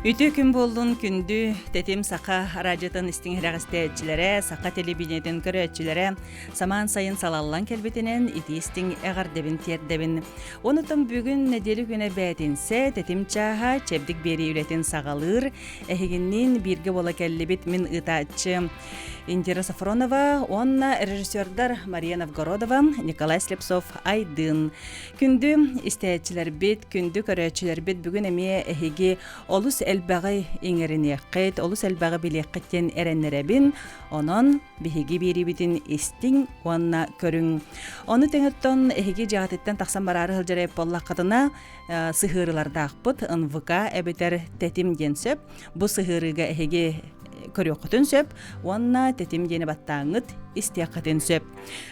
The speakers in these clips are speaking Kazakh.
Ütü gün bolun kündü tetim saka radyodan istinhiragisteyçilere, saka telebineden köröççilere, saman sayın salallan kelbetinen iti istin eğer debin terdebin. Onutum bugün nedeli güne bätinse tetim çaha çebdik beri üretin sağalır, ehiginnin birge bola kellebit min ıtaçı. Indira Safronova, onna rejissördar Maria Novgorodova, Nikolay Slepsov aydın. Kündü isteyçiler bit, kündü köröççiler bit bugün emiye ehigi olus elbağı ingerini qet, olus elbağı bileqetten erenlere onon bihigi biri bitin istin onna körün. Onu tenetton ehigi jahatetten taqsan bararı hıljarayıp bolla qadına sıhırılarda aqpıt, ınvıka ebeter tetim gensöp, bu sıhırıga ehigi körüqütün söp, onna tetim geni battağıt istiyaqatın söp.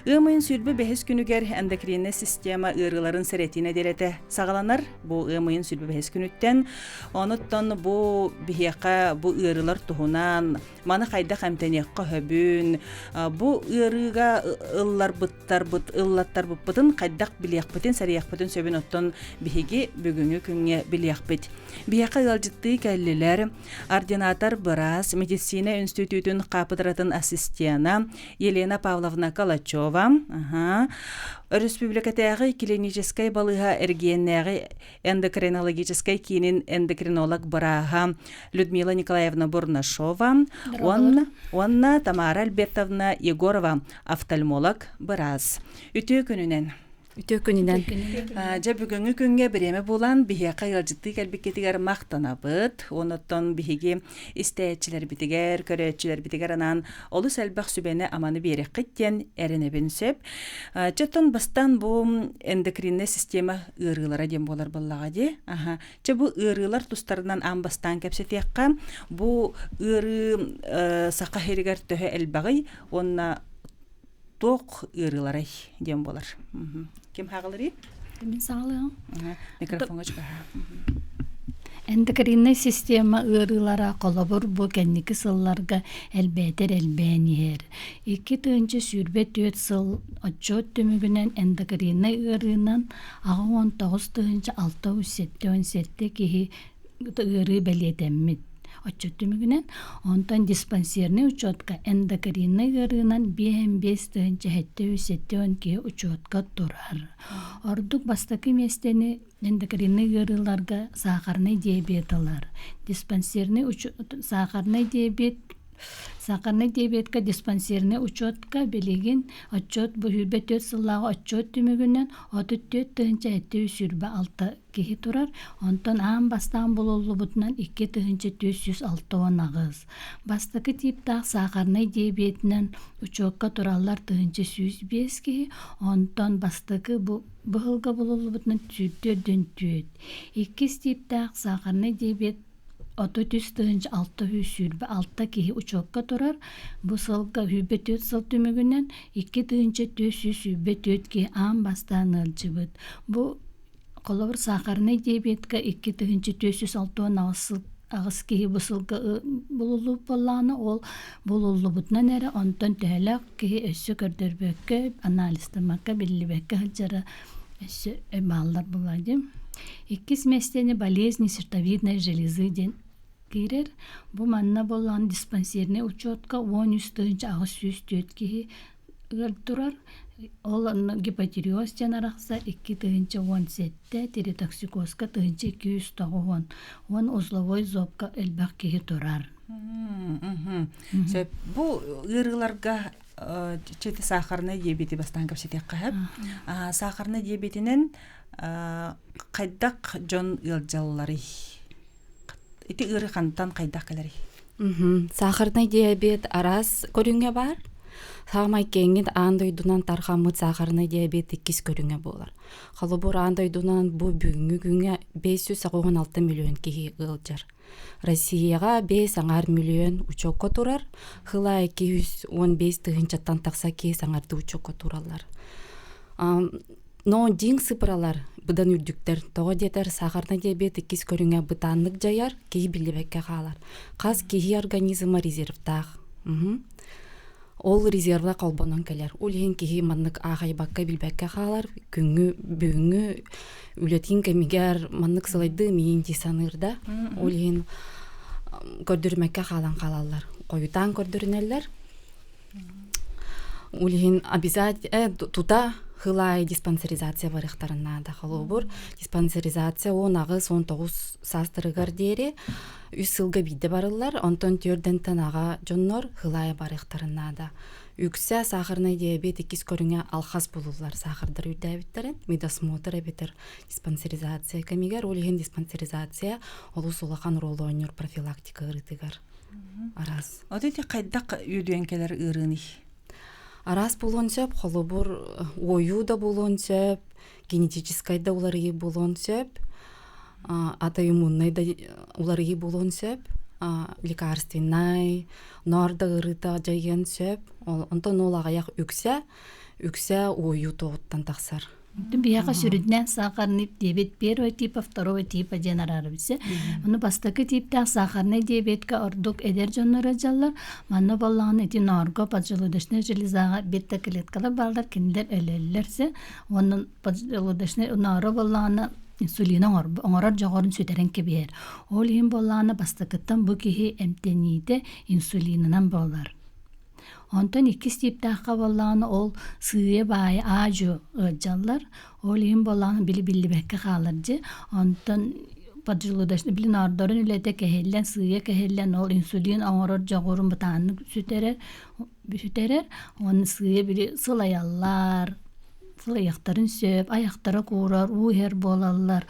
Ümün sülbü behes günüger endokrine sistema ırıların seretine derete sağlanır. Bu ümün sülbü behes günütten, onuttan bu bihiyaqa bu ırılar tuhunan, manı qayda qamtaniyaqa höbün, bu ırıga ıllar bıttar bıt, ıllattar bıtın qaydaq biliyaqbıtın, sariyaqbıtın söbün ottan bihigi bugüngü künge biliyaqbıt. Bihiyaqa yalcıttığı kelliler, ordinator Bıraz, Medisina Institutun kapıdıratın asistiyana, Елена Павловна Калачева, Республикатағы клинической балыға эргиеннәғы эндокринологической кинин эндокринолог Браха Людмила Николаевна Бурнашова, онна Тамара Альбертовна Егорова, офтальмолог Быраз. Үтө күнінен. Жа бүгінгі күнге біреме болан бихеқа елжітті кәлбекетігер мақтанабыд. Оныттон бихеге істәйетчілер бітігер, көрәтчілер бітігер анан олы сәлбақ сүбәне аманы берек қиттен әрінебін сөп. Жаттон бастан бұл эндокринне система ұрылара дем болар болаға де. Жа бұл ұрылар тұстарынан амбастан кәпсетеққа бұл ұры сақа херігер төхі әлбағый, онна тоқ ұрыларай дем болар. Kim hağılır? Min sağlığım. Mikrofonga çıkar. Endokrinne sistema ırılara kolabor bu kendiki sıllarga elbeter elbeniher. 2 tığınca sürbet 4 sıl açot tümügünen endokrinne ırınan ağı 19 tığınca 6-7 kihi ırı belirtemit. Açıttımıgünen ondan dispanserine uçotka endokrinne ırınan 5 tığınca 7-7 uçotka durar. Orduk bastaki mesteni endokrinne ırılarga sakarne diyabet alır. Dispanserine sakarne diyabetka dispanserine uçotka beligin açot bu hürbet 4 sıllağı açot tümügünen 34 tığınca 706 kihi turar. Ondan ağın bastan bulullu butunan 2 tığınca 406 ağız. Bastaki tipta sakarne diyabetinden uçokka turallar tığınca 105 kihi. Ondan bastaki bu hılga bulullu butunan 4 tüt. 2 tipta sakarne diyabet 30 tığınca 6 kihi uçokka turar. Bu sılga hübbet 4 sıl tümügünden 2 tığınca 400 hübbet 4 kihi ağın bastan ılcıbıt. Bu kolabır sakarne diyabetka 2 tığınca 406 ağız kihi bu sılga bulullu bollağını ol bulullu butnan ere ondan töhelak kihi össü kördürbekke analistamaka billibekke hılcara össü bağlar bulaydım. 2 местени болезни сердцевидной железы den girer. Bu manna bolan dispanserine uçotka 13 tığınca ağız süs tötkihi durar. Olan hipotireoz canaraqsa 2 tığınca 17, tirotoksikoska tığınca 200 tağıvan. On uzlavoy zopka elbaq kihi durar. Bu ırılarga çeti sakarne diyabeti bastan kapsiteqqa hep. Sakarne diyabetinin qaydak jon yılcalları. Iti ırı qantan qaydak kalari. Sakarne diyabet aras körünge var. Sağmay kengin andoydunan tarxamıt sakarne diyabet 2 körünge bolar. Qalabur andoydunan bu бүгүнгү күнгө 516 миллион кихи ылжар. Россияга 5 миллион учокко турар. Хыла 215 тыгынчаттан такса ки саңарды учокко туралар. Но диң сыпыралар быдан үрдүктер тоо детер сахарна диабет 2 көрүнгө бытанлык жаяр кии билебекке каалар. Каз кии организма резервтах. Ол резервла колбонон келер. Улен кии маннык агайбакка билбекке каалар. Бүгүнгү үлетин кемигер маннык сылайды миин дисанырда. Улен көрдүрмекке халан калалар. Коютан көрдүрүнелер. Улихин обязательно тута хылай диспансеризация барыктарына да холобур. Диспансеризация 10-19 састырыгар дери 3 сылга биде барылар. Онтон төрден танага жоннор хылай барыктарына да. Үксә сахарный диабет икис көрүңө алхас булулар сахардар үйдәбиттерен медосмотр эбитер диспансеризация кемигер улихин диспансеризация олус улахан роль ойнор профилактика ырытыгар арас. Отети кайдак үйдөнкелер ырыны. Арас болон сөп холобур ою да болон сөп генетическай да уларыгы болон сөп атоиммунный да уларыгы болон сөп лекарственный норда ырыта жайген сөп онтон ол агаяк үксә ою тоғыттан тақсар. Бияға сүрүднен сахарный диабет первый типа, второй типа денарары бисе. Оны бастакы типта сахарный диабетка ордук эдер жоннора жаллар. Манна боллағын эти норго поджелудочный железаға бетта клеткалар балдар киндер өлелерсе. Оның поджелудочный норо боллағына инсулина оңорар жоғырын сөтерен кебер. Ол ең боллағына бастакыттан бұ кихи эмтенейді инсулинынан болар. Онтон 2 типтаққа боллағына ол сүйе бай ажу жаллар. Ол ең боллағына били бәкке қалар же. Онтон поджелудочный билин ардарын үлете кехеллен, сүйе кехеллен ол инсулин оңорар жоғырын бұтанны сүтерер. Оны сүйе били сылаялар. Аяқтарын сөп, аяқтары қуырар, уйер болалар,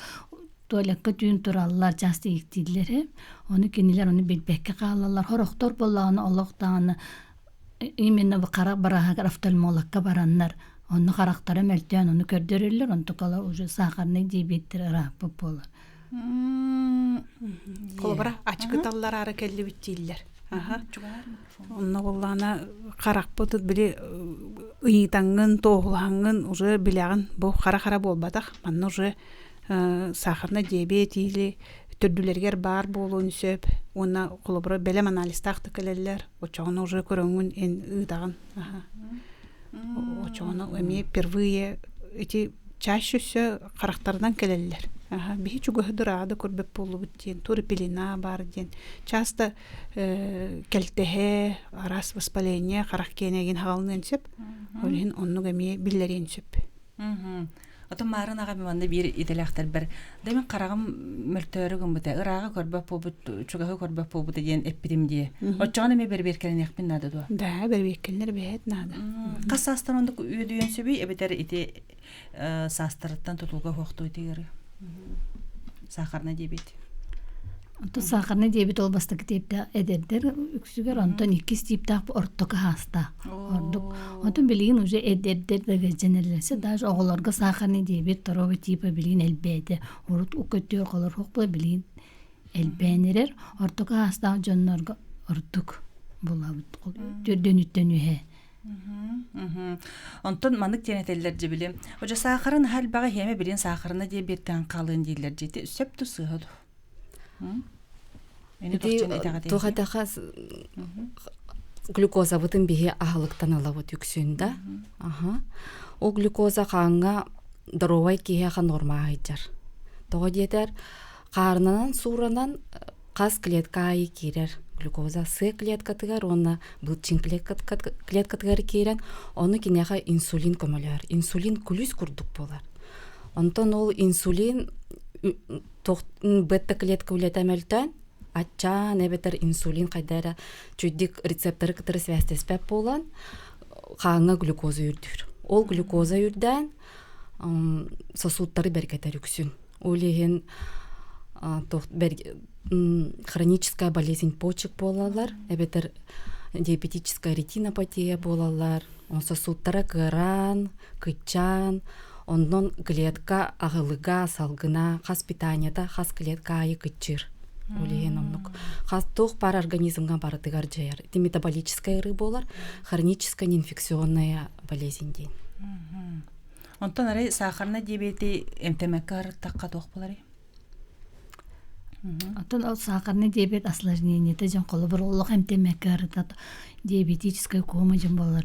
туалетка түйін тұралар, жасты ектейлер. Оны кенелер, оны белбекке қалалар, хорықтар болағаны, олықтағаны, именно қара барағар офтальмологқа баранлар. Оны қарақтары мәлтен, оны көрдірілер, оны тұқалар уже сахарный диабеттер рапы болар. Қолыбыра ачқыталар ары кәлі бүттейлер. Онна боллана қарақ бұтыд білі ыйтаңын, тоғылаңын уже білягын бұл қара болбадақ. Манны уже сахарны диабет или түрділергер бар болуын сөп. Онна қолыбыра бәлем аналистақты кәлелер. Очағына уже көріңін ен ыйтағын. Очағына өме первые эти чаще все қарақтардан кәлелер. Бихи чугыдырады көрбеп болу бүттен, туры пелена бар ден. Часто кәлтеге, арас воспаление, қарақ кенеген ғалынын сөп, олығын онны көмей білдерен сөп. Отын марын аға меманды бір иделяқтар бір. Дәмен қарағым мүлтөрігім бұта, ұрағы көрбеп болбыт, чугағы көрбеп болбыта ден эпидемия. Отчағаны ме бір келін еқпен нады дуа? Да, бір келінер бәйет нады. Қас састыр ондық үйдейін сөбей, әбетер ите састырыттан тұтылға хоқты өтегері. Сахарный диабет. Онтон сахарный диабет ол бастакы типте эдердер үксүгер онтон 2 типте ортока хаста. Ордук. Онтон билигин уже эдердер деге женерлесе даже оголорго сахарный диабет второго типа билигин элбеде. Орут укөтөр колор хокпла билигин элбенерер ортока хаста жоннорго ордук булабыт. Төрдөнүттөн үе. Онтон манык тенетелер же билем. Ожа сахарын хал бага хеме билен сахарына диабеттен калын дейлер жети сөп тусыгыды. Тухатаха глюкоза бутын бихи ахылыктан алабыт үксүнда. О глюкоза қаңға дровай кихеха норма айджар. Тоғы детер қарнынан суранан қас клетка айы керер. Глюкоза С клеткатыгар, онна бұлчин клеткатыгар керен, оны кенеха инсулин көмөлер. Инсулин күліс күрдік болар. Онтон ол инсулин бетта клетка үлетемелтен, атча небетер инсулин қайдара чүйдік рецепторы кітірі свәстеспәп болан, қаңа глюкоза үрдір. Ол глюкоза үрден сосудтары бәргетер үксін. Олеген хроническая болезнь почек болалар, эбетер диабетическая ретинопатия болалар, он сосудтары кыран, кычан, оннон клетка ағылыга салгына, хас питанията, хас клетка айы кычыр. Олеген оннук. Хас тоқ пар организмға барытыгар жайар. Это метаболическая ыры болар, хроническая инфекционная болезнь дейін. Онтон арай сахарный диабети эмтемеккар таққа тоқ болары? Атын ол сахарный диабет осложнение жан қолы бір олық эмтемеккар диабетическая кома жан болар.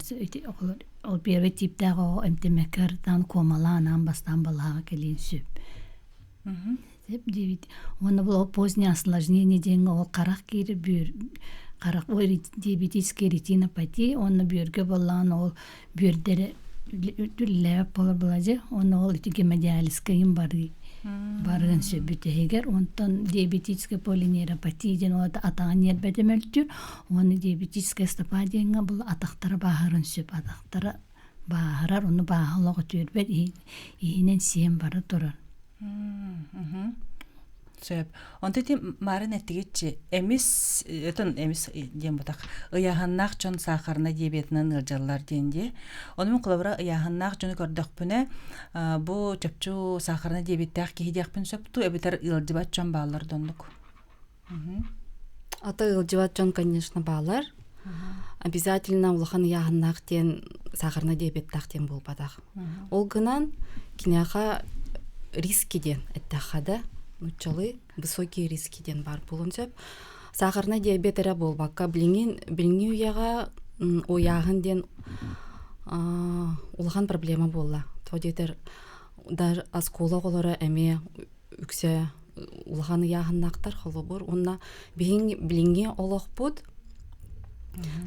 Ол первый типтағы эмтемеккар комаланан бастан балаға келейін сөп. деп дебит. Оны бұл позднее осложнение деген ол қарақ кері бүйір қарақ ой диабетическая ретинопатия, оны бүйірге болған ол бүйірдері үлләп болар болады. Оны ол гемодиализге ем барған сөбіті егер. Онтан диабетическая полинейропатия деген ол атаған ербәді мөлтір. Оны диабетическая стопадияңа бұл атақтары бағырын сөп. Атақтары бағырар, оны бағылығы түрбәд иінен сен бары тұрар. Сөп. Онты тем марын әттігетші, эмис дем бұтақ, ұяғаннақ жон сақарына диабетінің ұржалар денде. Онымен құлабыра ұяғаннақ жоны көрдіқ бүні, бұ жөпчу сақарына диабеттіғ кейдеқ бүн сөпту, әбітер ұлжыбат жон бағалар дондық. Ата ұлжыбат жон, конечно, бағалар. Обязательно улахан ұяғаннақ ден сақарына диабеттіғ ден бол бадақ. Ол гынан кинеға рискиден әттіғада, Нучалы высокие риски ден бар болын сөп. Сахарна диабет әрі болбаққа біліңі ұяға ояғын ден улахан проблема болла. Тодетер дар аскола қолары әме үксе улахан ұяғын нақтар қолы бұр. Онна біліңі олық бұд.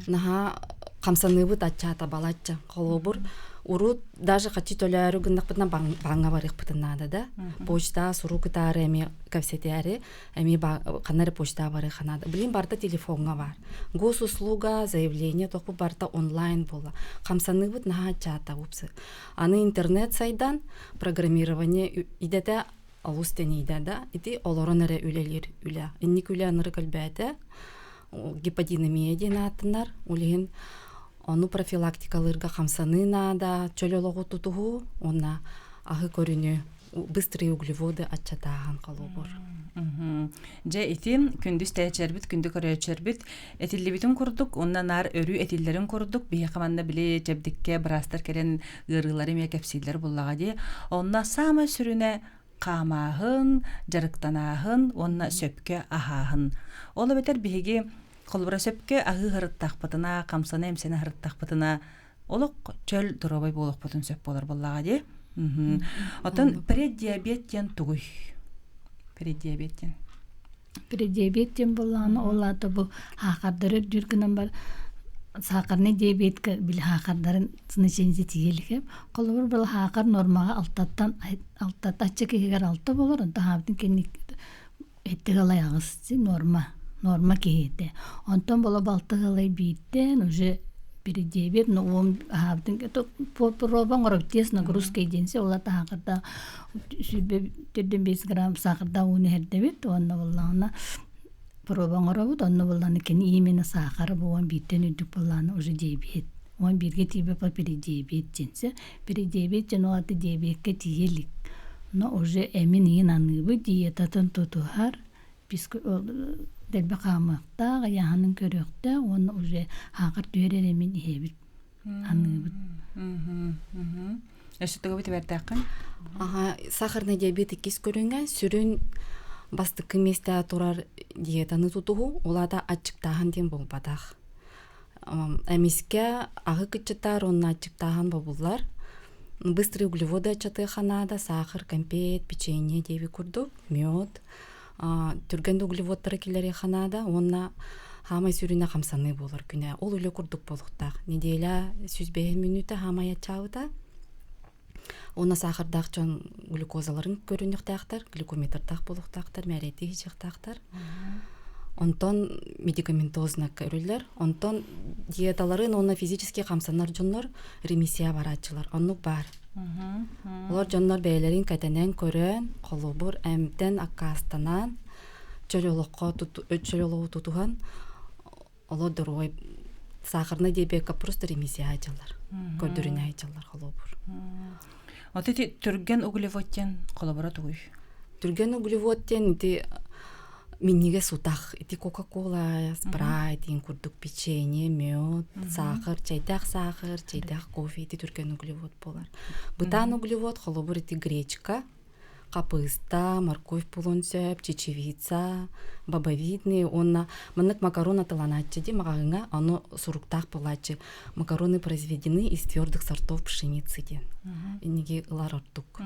Наға қамсаны бұд атчата балатча қолы бұр. Урут даже қачи төләрі гындақ бұтына баңа барық бұтынады да. Почта, сұру күтары әме кәпсеті әрі, әме қанары почта барық қанады. Білін барда телефонға бар. Госуслуга, заявление тоқпы барда онлайн бола. Қамсаны бұт наға чата ұпсы. Аны интернет сайдан программирование идеті алыстен идеті, иди оларын әрі үлелер үлі. Инник үлі аныры көлбәді, гепатинемия ден атынар, үлеген Ону профилактикалырга хамсаны нада, чөлөлогу тутугу, она ағы көріні быстрые углеводы атчатаған қалу бұр. Же итим күндүс тәчәрбит, күнді көрәчәрбит, этиллибитин курдук, онна нар өрү этиллерин курдук, бие қаманда біле жабдикке брастар керен ырылары ме кәпсилер буллага де, онна сама сүрүнә қамағын, жарықтанағын, онна сөпке ахағын. Олы бетер биеге Қолбыра сөпке ағы ғырыттақ бұтына, қамсаны әмсені ғырыттақ бұтына, олық чөл дұробай болық бұтын сөп болар болаға де. Отын преддиабеттен тұғый. Преддиабеттен болағаны олады бұл хақардары дүргінен бар. Сақарны диабетке біл хақардарын сынышензе тиелігі. Қолбыр бұл хақар нормаға алтат атчы кегер алты болар. Онта хабдың кенік әтті қалай ағысы норма кейді. Онтон бола балты ғылай бейттен, уже передебет, но он хабдың, пробан ғырып тес нагрузка еденсе, ола тағырда 4-5 грамм сақырда оны әрдебет, онна болағына пробан ғырабыд, онна болағына кені имені сақыры болған бейттен өдік болағына уже дебет. Он бірге тейбе па передебет женсе, передебет жен олаты дебетке тиелік. Но уже әмін ең аныбы диетатын тұтуғар, Дәлбі қамақта, ғаяғының көріқті, оны уже хақыр түйерер емен ебіт, анығыбыт. Өсіттігі біті бәрді ақын? Сахарный диабеті кес көрінген, сүрін басты кіместі тұрар диетаны тұтуғу, олада ачықтағын ден бұл бадақ. Әмеске ағы күтчітар, оны ачықтағын болар. Быстрый углеводы ачаты қанада, сахар, компет, печенье деби күрді, мед, түргенді углеводтары келері қанада, онна хамай сүріне қамсаны болар күні. Ол үлі күрдік болуқтақ. Неделя 105 минуты хамай ачауыда. Оны сахардақ жон глюкозаларын көрініқтақтар, глюкометрдақ болуқтақтар, мәреті жақтақтар. Онтон медикаментозна көрілер. Онтон диеталарын, оны физически қамсанар жонлар ремиссия баратчылар. Онлық бар. Олар жонлар бәйлерін кәтенен көрін, қолыбыр әмтен аққастанан, чөлолығы тұтуған, олар дұрой сақырны дебекка просто ремиссия айчалар, көрдірін айчалар қолыбыр. Оты түрген углеводтен қолыбыра тұғый? Түрген углеводтен миниге сутақ, кока-кола, спрайт, күрдік печенье, мед, сахар, чайдақ кофе, түрген углевод болар. Бұтан углевод, қолыбыр гречка, капыста, морковь пулун сөп, чечевица, бабовидный, онна мынык макароны тыланачы де магагыңа аны суруктак булачы. Макароны произведены из твердых сортов пшеницы ден. Инеге ылар ортук.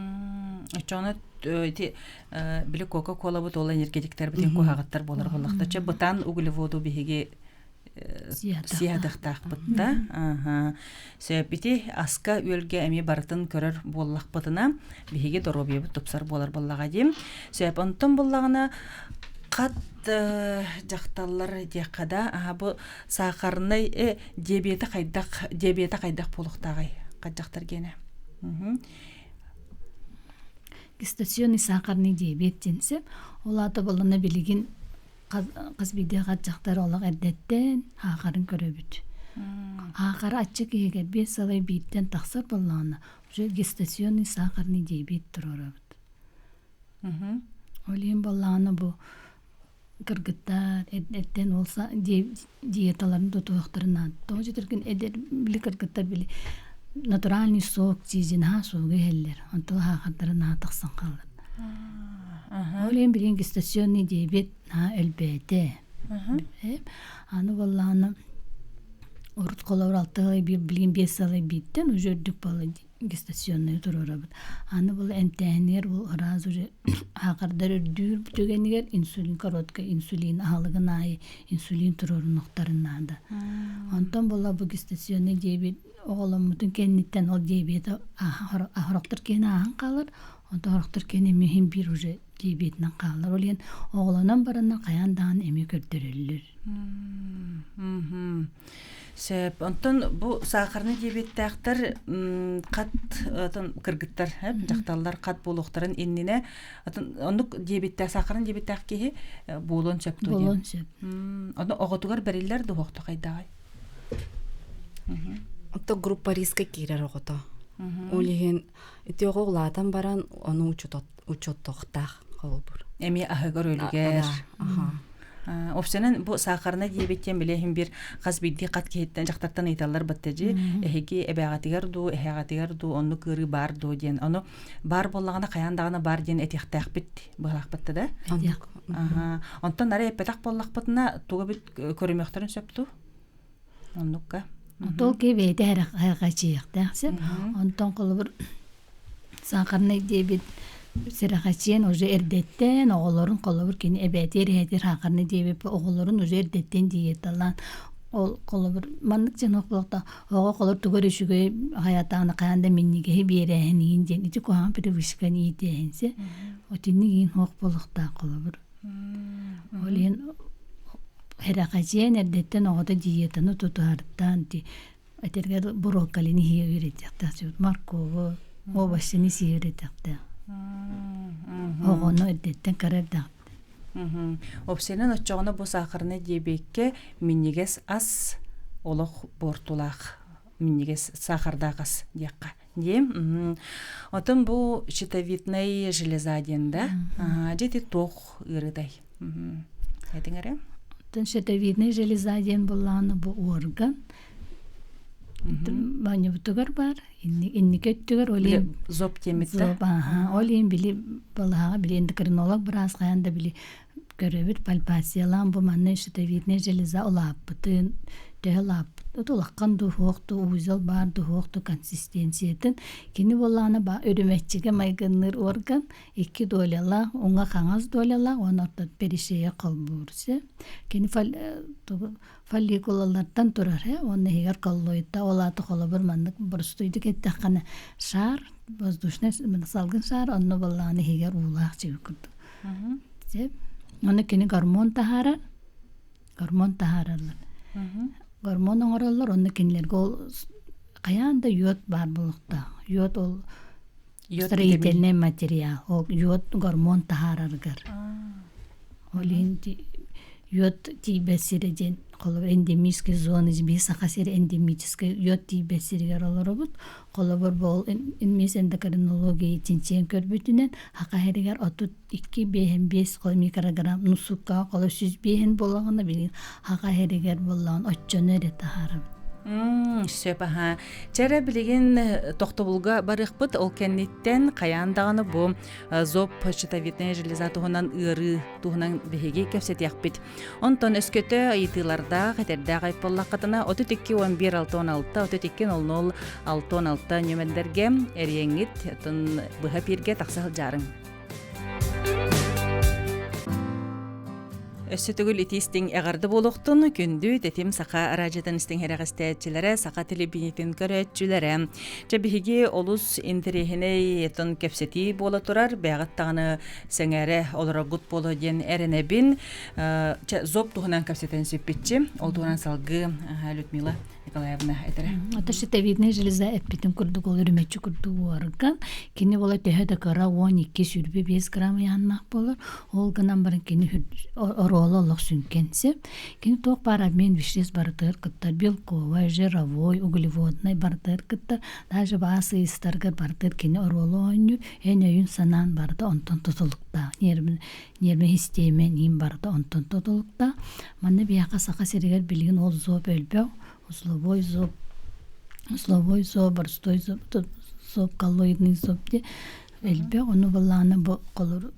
Очоны биле Кока-Кола бут ол энергетиктер битен кухагаттар болар боллактача бутан углеводу биһиге сиядыктак бутта. Сөпити аска үлге эми бартын көрөр боллак бутына биһиге доробия бут тупсар болар боллага дем. Сөп онтон боллагына кат жакталлар декада бу сахарный диабети кайдак болуктагай каджактар гене. Гестационный сахарный диабет денсе, олаты болуна билигин кызбиде каджактар олак эрдеттен хакарын көрөбүт. Хакары аччы киге 5 сылай биттен таксыр болланы. Уже гестационный сахарный диабет турурабыт. Олин болланы бу кыргыттар эрдеттен олса диеталарын тутуактарына тоже терген эдер били кыргыттар били натуральный сок чизин ха сугы хеллер. Онто хакардарына таксан калды. Олин билин гестационный диабет элбете. Аны болланы урут колор алты билин 5 сылай биттен уже үрдүк болы гестационный турурабыт. Аны бол энтенер бол раз уже хакардар үрдүр бүтөгенигер инсулин коротко инсулин алыгына инсулин туруруктарында. Онтон болла бу гестационный диабет оголомутун кенниттен ол диабет ахороктор кene ахан калыр. Онтон ахороктор кene мехим бир уже диабетнен калыр. Олен оголонон барына каяндан эми көрдөрүлөр. Сөп, онтон бу сахарный диабеттактар кат кыргыттар, жакталлар кат болуктарын эннине онук диабетте сахарный диабеттак кеһи болон сөптү. Болон сөп. Оны оготугар берилер дохту кайдагай. Онто группа риска кирер огото. Олиген этиогоглатан баран оны учоттоктак калбыр. Эми ахыгар өлүгер. Опсенен бу сахарный диабеттен билехин бир казбидди кат кеттен жактартан айталар баттежи эһиги эбагатыгар ду онну кыры бар ду ден ону бар боллагана каяндагына бар ден этихтак бит быгак битти да. Онтон наре петак боллак битна туга бит көрөмөктөрүн сөптү. Оннукка. Онтол кебеде харагачыяктаксып, онтон колбур сахарный диабет Сирахачен уже эрдеттен оголорун колобур кини эбетер хедер хакарны диебеп оголорун уже эрдеттен диеталан ол колобур маннык жан оклокта ого колор түгөрүшүгө хаятаны каянда минниге берен инден ити коан привычканы иденсе отиннигин хок болукта колобур олен Сирахачен эрдеттен огода диетаны тутуартан ти этергер брокколини хиевиреттакта марково обашыны сиевиреттакта Огоно эдеттен карарда. Опсенен очоғына бу сахарный диабетке миннигес ас олох бортулах. Миннигес сахардагас дияққа. Дем. Отын бу щитовидный железа денда. Жети тоқ ырыдай. Айтыңаре? Отын щитовидный железа ден боланы бу орган. Бanya бутугар бар, инникеттүгөр олен зоб темитте. Зоб, олен били балага били эндокринолог брас каянда били көрөбүт пальпациялан бу манны щитовидный железа улаппытын, тэлап, утулаккан духокту узел бар духокту консистенциятын кини болланы ба өрөмөччүгө майгынныр орган 2 долала, онга каңаз долала, онорто перишея калбурсе. Кини фолликулалардан турар, оны егер коллойда олаты колобур маннык бурстуйду кеттаккана шар, воздушный салгын шар, онны болланы егер улак жеп курду. Оны кини гормон тахаралар. Гормон оңороллор, онны кинилерге каянда йод бар булукта. Йод ол строительный материал, ол йод гормон тахараргар. Олин йод тибесириден колор эндемический зоны жби сахасир эндемический йод тибесиригер олоробут колобор бол инмес эндокринология тинчен көрбүтүнен хакахеригер отут 2-5 микрограмм нусукка коло 100 бehen болгону билин хакахеригер болгон оччонер тахарып. Сөп аха. Чәрі білеген тоқтыбылға барықпыт ол кәннеттен қаяндағаны бұ зоп щитовидная железа туғынан ұры туғынан бігеге кәпсет яқпет. Онтон өскөті айытыларда қәтерді қайпыллақ қатына 32-11-6-16, 32-00-6-16 нөмендерге әреңет бұға перге тақсал жарың. Өссөтөгүл итистиң эғарды болуқтун күндү тетим сақа радиотан истиң херағыстәтчілері, сақа телебинетин көрәтчілері. Жабихиги олус интерехіне етін кепсети бола турар, бәғаттағаны сәңәрі оларагут болу ден әрінәбін зоп туғынан кепсетен сөппетчі, ол туғынан салғы Людмила Николаевна айтары. Ата щитовидная железа эппетин курдук ол үрмәтчі курдук орган. Кені бола төһәді кара 12 сүрбе 5 грамм яннақ болар. Ол гынан барын кені оролы олық сүнкенсе. Кені тоқ бар обмен веществ барытыр кыттар. Белковый, жировой, углеводный барытыр кыттар. Даже басы истаргар барытыр кені оролы ойныр. Ән өйін санан барды онтон тұтылықта. Нерме хистемен ем барды онтон тұтылықта. Манны бияқа сақа серегер білген ол зоп өлбеу. Условой зоб, борстой зоб, коллоидный зоб де элбе оны баланы бу колор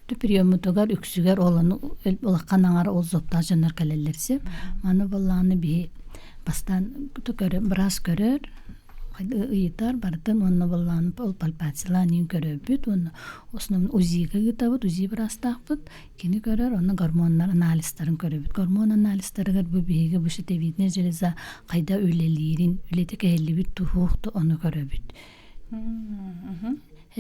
приему тогар үксүгер оланы олакканаңар ол зобта жанар калелерсе маны баланы би бастан көрө брас көрөр ыйтар бартын оны баланы ол пальпацияланын көрөбүт оны основном УЗИге гытабыт УЗИ брастакпыт кини көрөр оны гормондар анализдерин көрөбүт гормон анализдерге бу биге бу щитовидная железа кайда өлелерин үлете келибит тухукту оны көрөбүт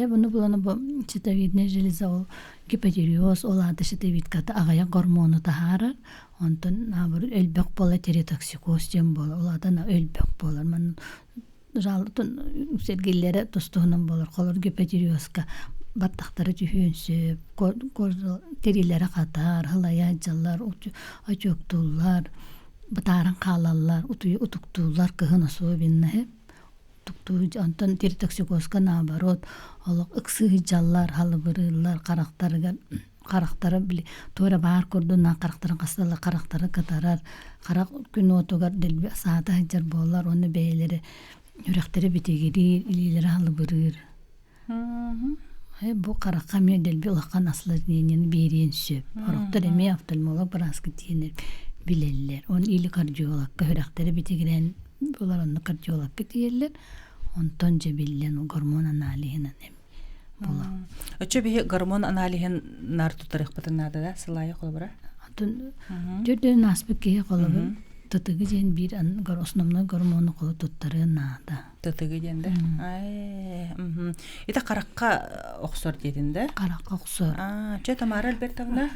буну буланы бу щитовидная железа ол гипотиреоз ол ады щитовидката агая гормону тахарар онтон набыр өлбөк бола теретоксикоз дем бола ол адан өлбөк болар мен жалытын сергеллері тостуғынан болар. Қолыр гипотиреозка баттақтары түйінсіп, терилері қатар, хылая жалар, очоқтулар, батарын қалалар, утуқтулар кығын особенно. Антон теретоксикозка наоборот, олық ықсығы жалар, халыбырылар, қарақтары білі, тойра бар көрдуна қарақтарын қасталы қарақтары қатарар, қарақ күн отуғар дәлбе сааты хаджар болар, оны бәйлері үрәқтері бетегері, илелері алы бұрыр. Бұл қараққа мен дәлбе ұлаққан асылар дейінен берен сөп. Орықтар әме офтальмолог біразғы дейінер білелер. Оны илі кардиологқа үрәқтері бетегерен олар оны кардиологқа дейерлер. Онтон жабелен гормон анализінен бола. Өтші бе гормон анализін нар тұтарық бұтынады да, сылайы қолыбыра? Жүрден аспек кеге қолыбыр. Тытыгы ден бір основной гормоны қолы тұттары нада. Тытыгы ден да? Ета қараққа оқсор дедіңді? Қараққа оқсор. Че тамары әлбертағына?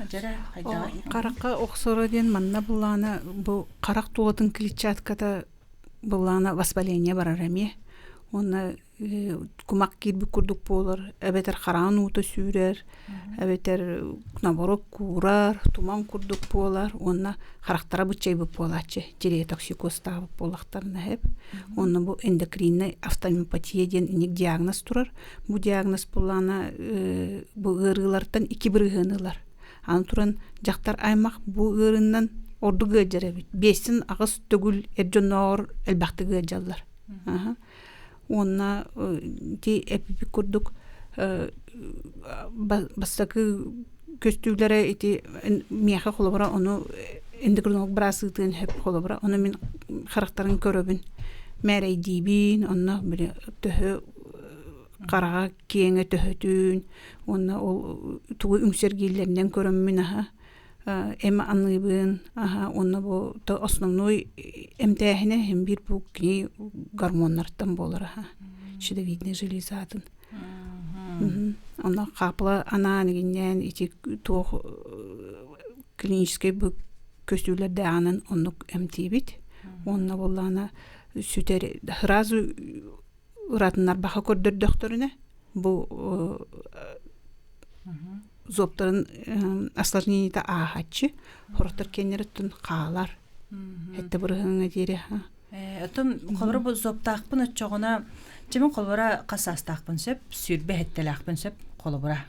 Қараққа оқсоры ден манна бұланы, бұл қарақ туғытын клетчаткада бұланы воспаление барар әме. Оны кумак кирби курдук болар, әбетер қаран уты сүйрер, әбетер наоборот курар, туман курдук болар, оны қарақтара бұтчай бұп болачы, теретоксикоз табып болақтарына әп. Оны бұл эндокринный автомиопатия ден инек диагноз тұрар. Бұл диагноз болана бұл ғырғылардан 2 бірғынылар. Аны тұран жақтар аймақ бұл ғырыннан орды ғыджар әбет. 5-тен ағыз төгіл әржонор әлбақты ғыджалар. Онна ти эпипик курдук бастакы көстүүлөрө эти мияха холобра оны эндокринолог брасытын хеп холобра оны мен характарын көрөбүн мэрей дибин онна бире төһө карага кеңе төһөтүн онна ол тугу үңсергилеринен көрөмүн эма аныбын онна бу то основной эмтехне hem bir bu ki гормоннардан болар щитовидная железатын онна капла ананигинен ити то клинический бу көстүүлөрдө анын оннук эмтибит онна боллана сүтер сразу уратынар баха көрдөр докторуна бу зоптарын осложненийта ахачы, хоротар кенереттен қалар. Әтті бұрғыңа дейрі. Өтім, қолбары бұл зоптақпын өтчоғына, жемін қолбара қасастақпын сөп, сүрбе әттелақпын сөп қолбара.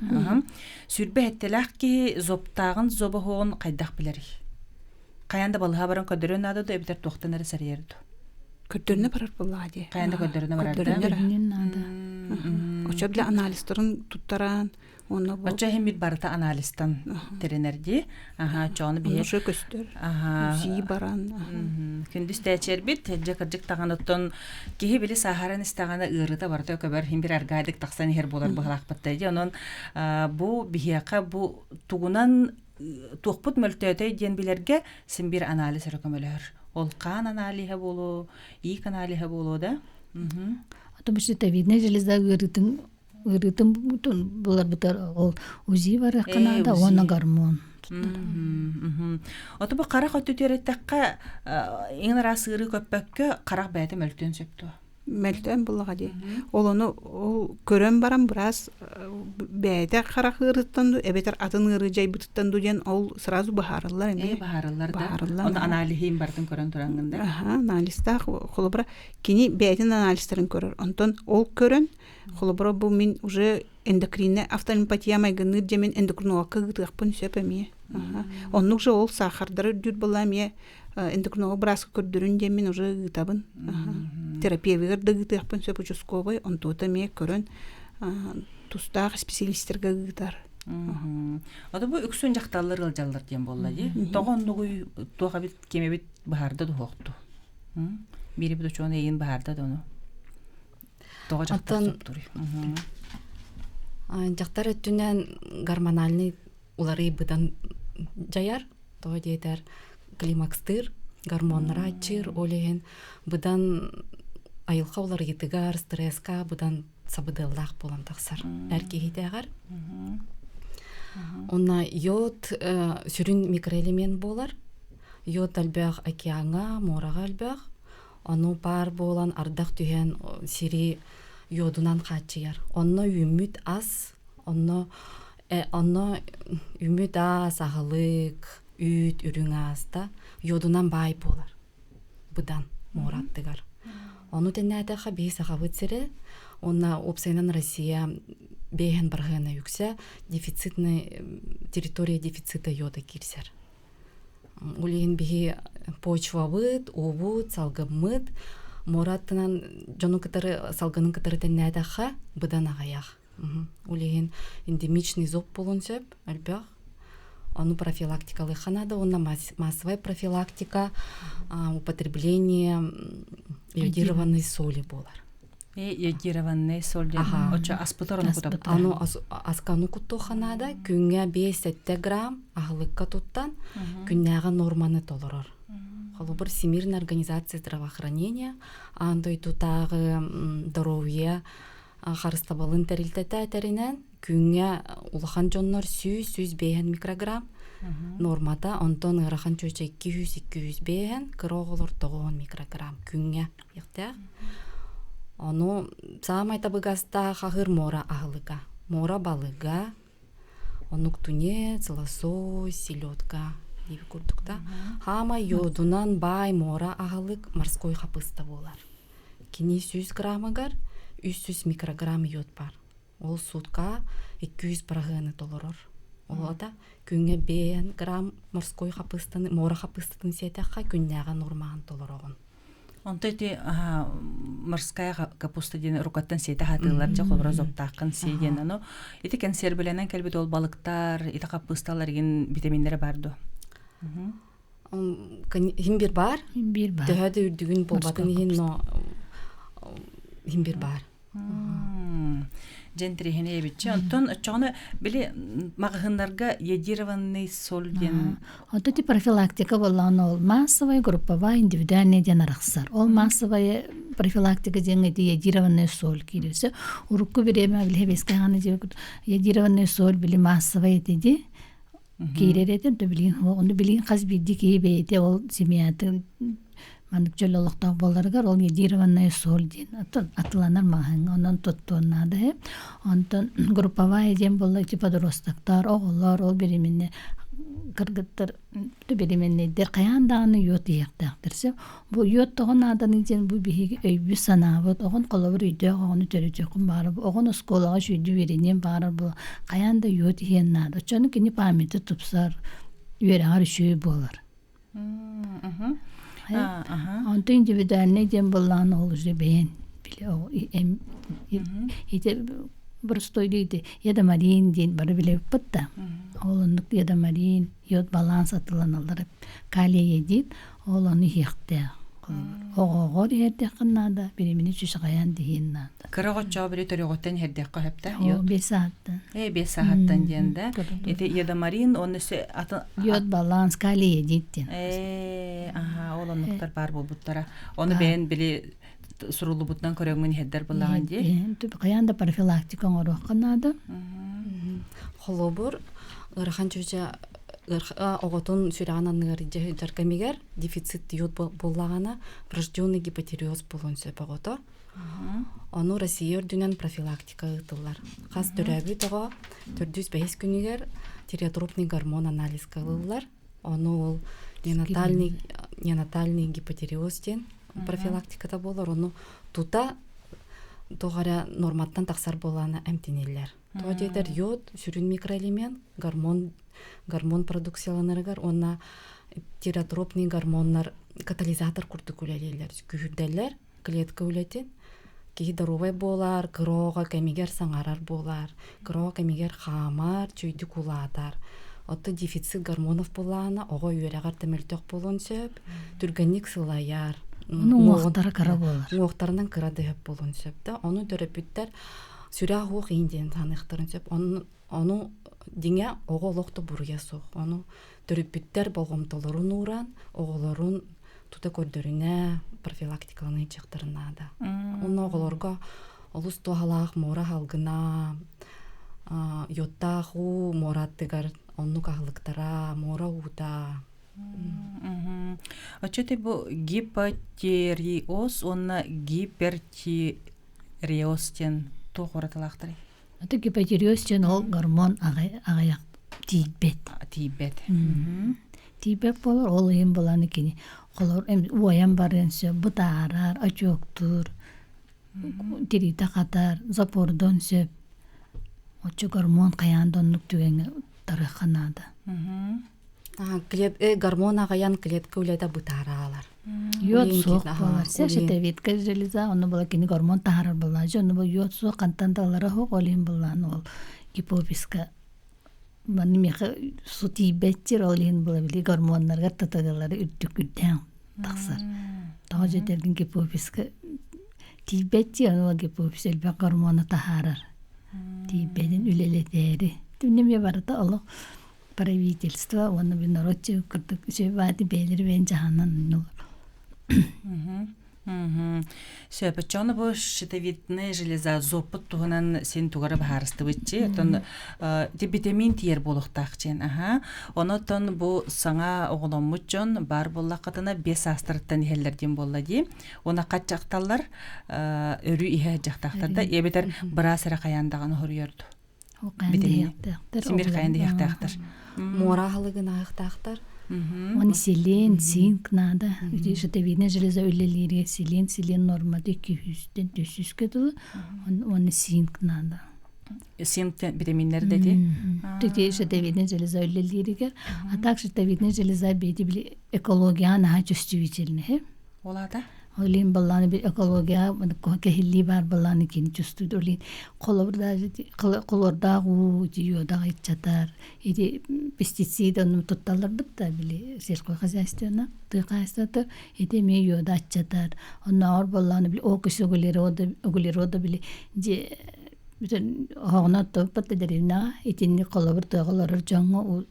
Сүрбе әттелақ ки зоптағын зобы хоғын қайдақ білері. Қаянда балыға баран көдірін адыды, өбітер тоқтанары сәрерді. Көддөрүнө барар булла ди. Каянда көддөрүнө барар да? Көрдөрүнүн ада. Очо биле анализтерин туттаран, онно бу. Очо хем бит барыта анализтан теренерди. Чоны бие. Ошо көстөр. Узи баран. Күндүз тәчер бит, жакыржык таганыттан кихи били сахаран истагана ырыта барта көбөр хим бир аргадык таксан хер болар бахлак баттайди. Онон бу бияка бу тугунан туқпут мөлтөтөй ден билерге син бир анализ рөкөмөлөр. Ол кан анализы болу, ик анализы болу да. Потому что видно железа ырытын булар бутар ол узи бар канада оны гормон. Ото бу карак өтөтөрөттөккө эң расыры көппөккө карак бәте мөлтөн сөптү. Мөлтөн булга ди. Ол көрөн барам бираз бәйдә карак ырыттан, эбетер атын ыры жай быттан ден ол сразу бахарылар эме. Бахарылар да. Оны анализин бардын көрөн турангында. Анализда холобра кини бәйтен анализтерин көрөр. Онтон ол көрөн холобра бу мин уже эндокринне автолимпатия майгыны демен эндокринолог кыгытыппын сөпөмие. Оннук же ол сахардары дүр буламие эндокринолог брас көрдөрүн демен уже гытабын. Терапия гытыппын сөп участковый, онтота ме көрөн тустагы специалисттерге гытар. Ото бу үксүн жакталар ылжаллар дем болла ди. Тогоннугуй туга бит кемебит бахарда докту. Бири бит чоны эйин бахарда дону. Тога жактан тур. Жактар өттүнөн гормональный улары быдан жаяр, тоо дейтер климакстыр, гормонлар ачыр, олеген быдан айылка улар етигар, стресска, быдан сабыдылдак болан таксар. Эркегитегар. Онна йод сүрүн микроэлемент болар. Йод албах океанга, морага албах. Ону бар болан ардак түйен сири йодунан качыяр. Онно үмүт аз, онно үмүт аз, агылык, үт, үрүң аз да йодунан бай болар. Быдан мораттыгар. Ону теннәтәхә бейс агавытсыре, онна опсайнан Россия бейхен баргана юкса дефицитный территория дефицита йода кирсер. Улин бихи почва быт, обут, салгымыт, мораттынан жону кытары салгынын кытары теннәтәхә быдан агаях. Улин эндемичный зоб болон сөп, әлбәх. Ону профилактикалы ханада, онна массовая профилактика, употребление йодированной соли болар. Йодированный соль ден очо аспытарын кутап. Аны аскану кутто ханада күнгө 5-7 грамм агылыкка туттан күннәгә норманы толорор. Холобыр Всемирная организация здравоохранения андой тутагы здоровье харыстабалын терилтете теринен күнгө улахан жоннор 100-105 микрограмм нормада, онтон ырахан чөчө 200-200 бейен, кыроголор 9 микрограмм күнгө яктак. Ону самай табыгаста хагыр мора агылыга, мора балыга, онук тунец, лосось, селедка дип курдукта. Хама йодунан бай мора агылык морской хапыста болар. Кини 100 граммыгар 300 микрограмм йод бар. Ол сутка 200 барагыны толорор. Олода күнгө 5 грамм морской хапыстын, мора хапыстын сетакка күннәгә норман толорогон. Онтойти морская капуста ден рукаттан сете хатылар жа колбора зоптакын сейден аны. Ити консерв беленен келбит ол балыктар, ити капусталар ген витаминдери барду. Химбир бар? Химбир бар. Төһөдө үрдүгүн болбатын но химбир бар. Жентрихине битчи. Онтон чоны били магыхындарга йодированный соль ден. Ото ти профилактика боллан ол массовая, групповая, индивидуальная ден араксар. Ол массовая профилактика ден йодированный соль киресе. Урукку биреме били хебескаганы жебек йодированный соль били массовая деди. Киререте то билин onu билин каз бидди кибейте ол семьяты мандык жололукта боларгар ол йодированный соль ден атыланар махан онон тоттонады. Онтон групповая ден болла типа подростактар, оголор ол биримине кыргыттар биримине дер каяндаганы йод ыяктактырса бу йод тогон аданы ден бу биги өйбү санабыт огон колобур үйдө огону төрөчөкүн бары огон сколага шүйдү беренен бары бу каянда йод ыяннады очону кини памяти тупсар үйрагар шүй болар. Онто индивидуальный дем боллан ол уже бен биле о ите простой дейді ядамарин ден бары биле пытта олондук ядамарин йод баланс атыланалар калий едит олону хихте огогор ерде кыннада биремини чушагаян дигиннада Кырагоччо били төрөгөттөн хердек кахапта. о бесааттан 5 сааттан дегенде. Эти ядамарин онысы йод баланс калий едит ден олонуктар бар болбуттара. Оны бен били сурулубуттан көрөңүн хеддер буллаган ди. Каянда профилактика оңорох кыннада Холобур ырхан чөжө оготун сүрәгананныр жаркамигер дефицит йод боллагана врожденный гипотериоз болон сөпөгөтө. Ону Россия өрдүнөн профилактика ытылар. Каз төрөбү того 405 күнүгер тиреотропный гормон анализ кылылар. Ону ол неонатальный гипотериоз ден профилактикада болор. Ону тута тогара норматтан таксар боланы эмтинелер. Тоа дедер йод, сүрүн микроэлемент, гормон продукцияланырыгар, онна тиреотропный гормоннар катализатор курдук үлелелер, күрделер, клетка үлетен, ки дарувай болар, кырога кемигер саңарар болар, кырога кемигер хамар, чөйдү кулатар. Отто дефицит гормонов болана, ого үйрегар темелтөк болон сөп, түргенник сылаяр. Оңуактары кара болар. Оңуактарынан кыра дөп болон сөп да, ону төрөпүттер сүрә хук инден таныктырын сөп, ону диңе оголокто бурга сок. Ону төрөпүттер болгомтолорун уран, оголорун тута көрдөрүнө профилактикаланы чыктырынада. Ону оголорго олус тоалак мора халгына, йоттаху мораттыгар онну кахлыктара мора ута. Очоте бу гипотериоз, онна гипертиреостен тоғыратылақтыры. Аты гипотериоз чен ол гормон агаяк тийбет. Тийбет. Тийбет болар, ол ем боланы кені. Олар уаян барынсы, бұтарар, ачоктур, тирита қатар, запордон сөп. Очо гормон қаяндонлық түгені тарықанады. Гормон агаян клетка үледа бұтаралар. Йод соқ болар. Сәшеті ветка железа, оны бола кені гормон тағарар болар. Оны бол йод соқ қантандалары хоқ олен болан ол гипофизка. Маны меқі су тейбеттер олен бола білі гормонларға татадалары үттік үттен тақсар. Тағы жетердің гипофизка тейбеттер, оны гипофиз әлбәк гормоны тағарар. Тейбеттен үлелетері. Түнеме барыда олық правительство, оны бір народчы күрдік, сөйбады бәлері бән жағанан Сөйпәтчоны бұл щитовидная железа зопыт туғынан сен туғары бағарысты өтче. Витамин тиер болуқтақ чен. Оны тон бұл саңа оғылымыт жон бар болла қатына 5 астырыттан елдерден болла де. Оны қат жақталар өрі ihe жақтақтарда ебетер біраз әрі қаяндағаны хүрерді. Симир қаянды яқтақтар. Мора халыгын аяқтақтар. Оны селен, цинк нада. Щитовидная железа өлелері селен нормада 200-ден 400 кетілі. Оны цинк нада. Цинк витаминлер деді? Түкте щитовидная железа өлелерігер. А так щитовидная железа бейді білі экологияны чувствительный. Олада? Олин балланы bir ekologiya kehilli var ballanı kini çüstü olin kolorda u diyor da içatar idi pestisida onu tutallar da bile sirko kazastına tıkastı idi me yoda açatar onlar ballanı bir o kişileri bile je bütün hana topat derina itini kolorda canı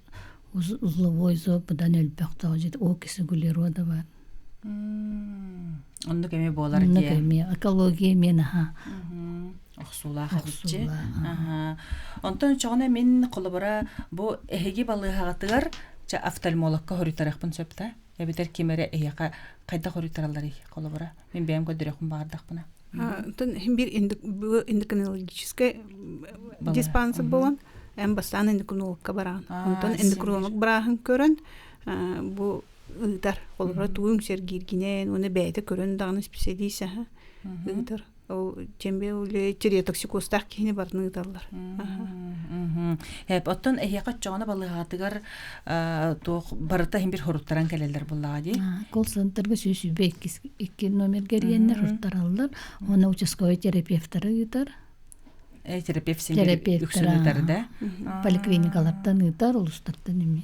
uzlovoyzo budan elbette o kişileri da var. Онды көме болар Онды ке. көме экология мен Ақсула хабитче. Онтон чоғына мен қолыбыра бұл әхеге балы хағатығар офтальмологқа хоритарақпын сөпті. Әбетер кемері әйеқа қайда хоритаралар қолыбыра. Мен бәйім көдірекпін бағардақ бұна. Bir endokrinologическая диспансер болан, әм бастан эндокринологқа бараған. Онтон эндокринолог барағын көрін, бұл ыдар, қолыбыра туым сергиргенен, оны бәйді көрін дағаны специалиса. Ыдар ол тембе үле тиреотоксикостах кини барны таллар. Оттон эхиякат жоғана балығатыгар тоқ барыта хим бир хоруттаран келелер буллага ди. Кол центрга сүсүбе 2 номер кергеннер хуртараллар. Оны участковый терапевттары ытар. Терапевт сен үксүнүтар да. Поликлиникалардан ытар улустардан эми.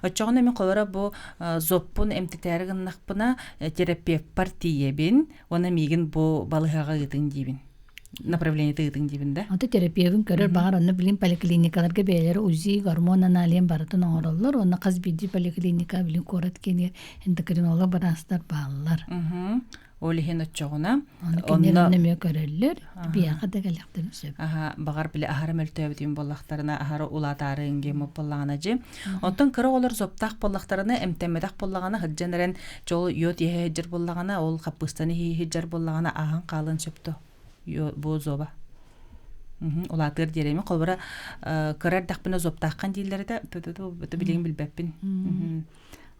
Отчоғына мен қолара бұ зоппун эмтетәрігін нақпына терапевт партиебин, оны мегін бұ балығаға ғытын дейбін. Направление тыгытың дейбін да? Аты терапевтін көрер бағар, оны білін поликлиникаларға бәлері УЗИ, гормон аналиен барытын оңыралар, оны қазбиді поликлиника білін көрет кені эндокринолог барастар бағалар. Олихен отчоғына. Оны кенерін өме көрерлер, бияға да кәліқтірін сөп. Бағар білі ахары мөлтөбітін болақтарына ахары улатары инге мопыллағына же. Онтын кірі олар зоптақ болақтарына әмтәмедақ боллағана хыджанырын жол йод ехе хеджер боллағана, ол қаппыстаны хеджер боллағана ағын қалын сөпті. Бұл зоба. Улатыр дереме қолбара кірер дақпына зоптаққан дейлері де бұты білеген білбәппін.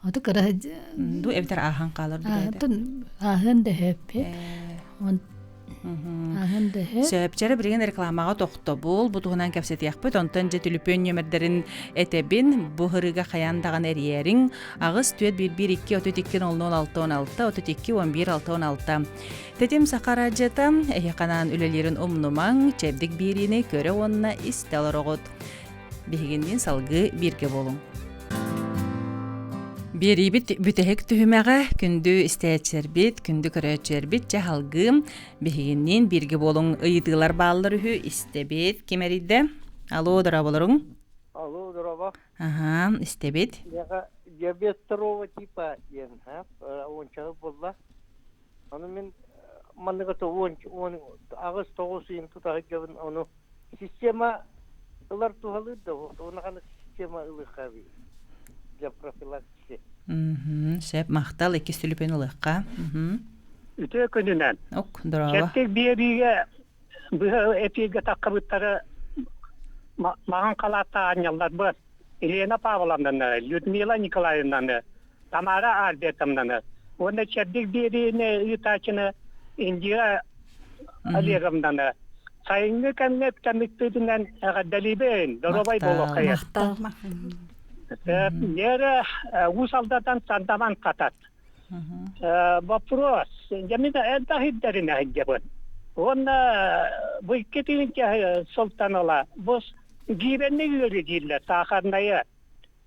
Аты кыра Ду эвтер ахан қалыр дұрайды. атын ахын да хөппе. Ахын да хөп. Сөпчәрі бірген рекламаға тоқты бұл, бұтығынан кәпсеті яқпыт, онтан же түліпен нөмірдерін әтебін, бұғырыға қаяндаған әрiyerін, ағыз түйет 1-1-2-32-0-06-16, 32-11-6-16. Тетем сақара жета, әйеқанан үлелерін ұмнымаң, чәбдік біріне көрі онына істелер оғыт. Бігінден салғы бірге болың. Берибит бүтәһек түһүмәгә күндү истәчәрбит, күндү көрәчәрбит җаһалгым бигеннән бирге болың ыйдылар баллар үһү истәбит кемәриде. Алло, дорабаларың? Алло, дорога. Ага, истәбит. Яга диабет второго типа ен, онча булла. Аны мен манныга то он агыс 9 тутагы гәбен аны система улар тухалы да, оны гана система улы хаби. Для профилактики. Шәп мақтал екі сүліпен ұлыққа. Үтө күнінен. Ок, дұрава. Кәттек беріге әпеге таққабыттары маған қалатта анялар бұр. Елена Павловнаны, Людмила Николаевнаны, Тамара Альбертовнаны. Оны кәттек беріне үтачыны Индира Олеговнаны. Сайынғы кәміне кәміктөдінен дәлебен, дұрабай болу қайыр. Нері ұсалдардан сандаман қатат. Вопрос. Жамида әддахиддеріне әддебін. Оны бұйкетінің солтан ола. Бұс гибенне үйері дейілі, сақарнайы.